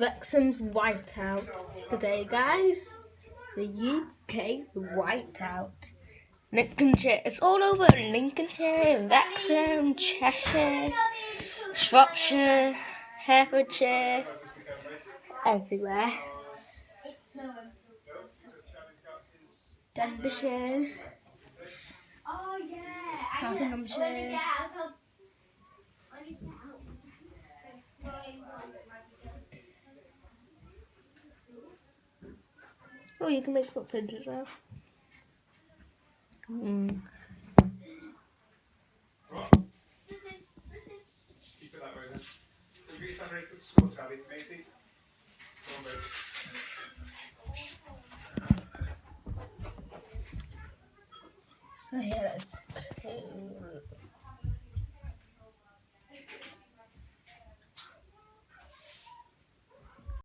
Wrexham's whiteout today, guys. The UK whiteout. Lincolnshire. It's all over Lincolnshire, Wrexham, Cheshire, Shropshire, Herefordshire, everywhere. Denbighshire, Nottinghamshire. Oh, you can make footprints as well. Keep it that way then. Can you get yourself ready for the school, Charlie? Maisie? Go on, babe. So yeah, let's